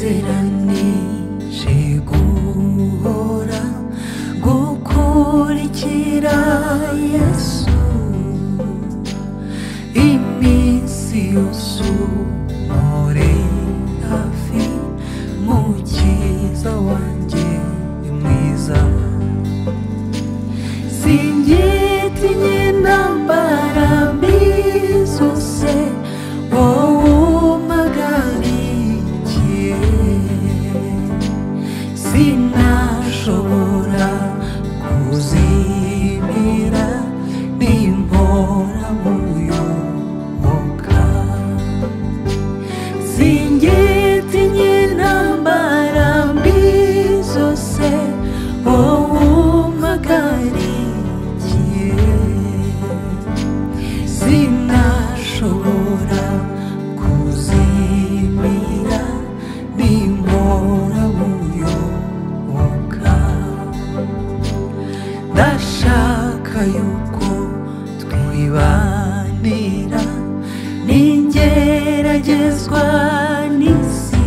nasezeranije guhora gukurikira Yesu iminsi yose umpore hafi mukiza wanjye mwiza singitinye intambara mbi zose wowe umpagarikiye sinashobora kuzimira nimpora muyoboka singitinye intambara mbi zose wowe umpagarikiye sinashobora kuzimira nimpora muyoboka ndashaka yuko twibanira n'ingeragezwa n'isi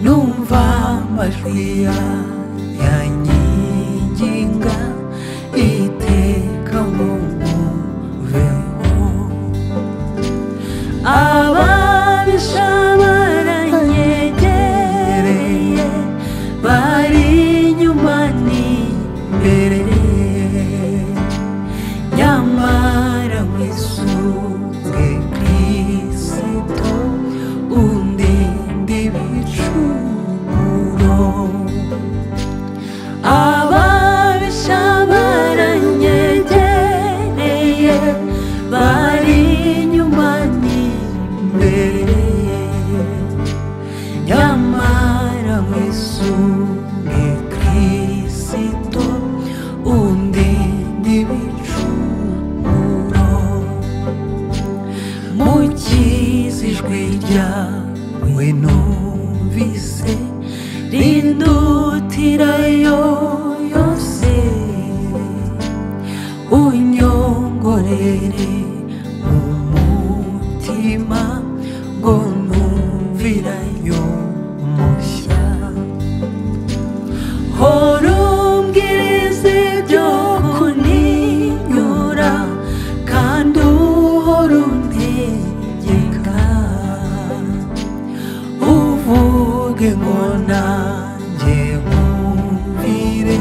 numva amajwi yanyinginga iteka ngo muveho ababisha baranyegereye bari inyuma n'imbere nyamara mwisunge Kristo undinde ibicumuro ababisha baranyegereye bari inyuma n'imbere nyamara mwisunge Kristo undinde ibicumuro mukiza ijwi ryawe numvise rindutirayo yose unyongorere mu mutima ngo numvirayo mushya hora umbwiriza ibyo kuninyura kandi uhora untegeka uvuge ngo nanjye nkumvire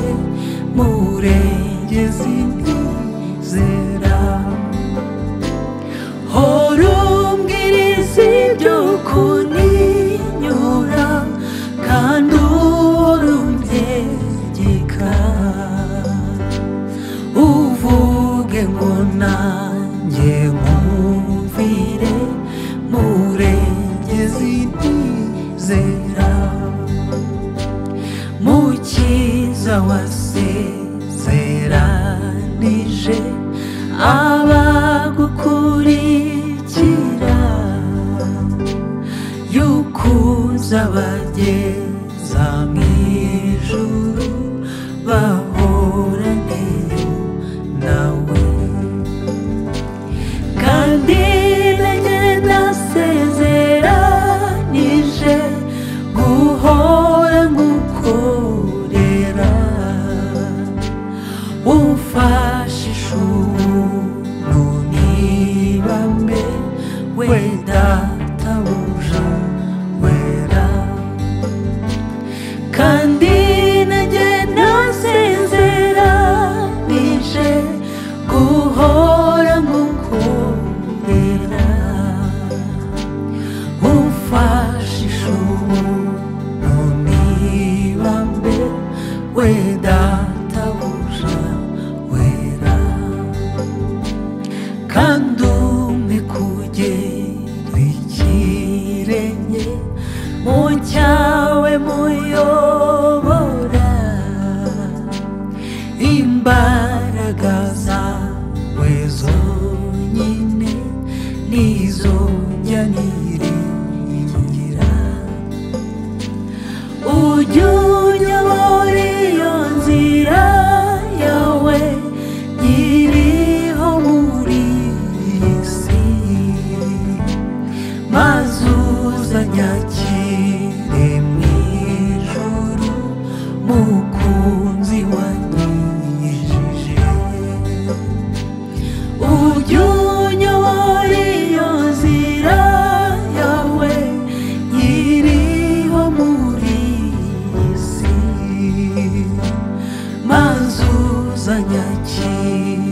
murengezi ntizera hora umbwiriza ibyo kuninyura kandi uhora untegeka uvuge ngo nanjye nkumvire murengezi ntizera mukiza wasezeranije abagukurikira yuko uzabageza mu ijuru bahoraneyo nawe kandi nanjye nasezeranije guhora ngukorera umfashisha ubuntu nibambe we databuja wera kandi nanjye nasezeranije guhora ngukorera umfashisha ubuntu nibambe we databuja wera kandi umpe kugera ikirenge mu cyawe muyobora imbaraga zawe zonyine nizo njya niringira ujye unyobora iyo nzira yawe nyiriho muri iyi si maze uzanyakira uzanyakira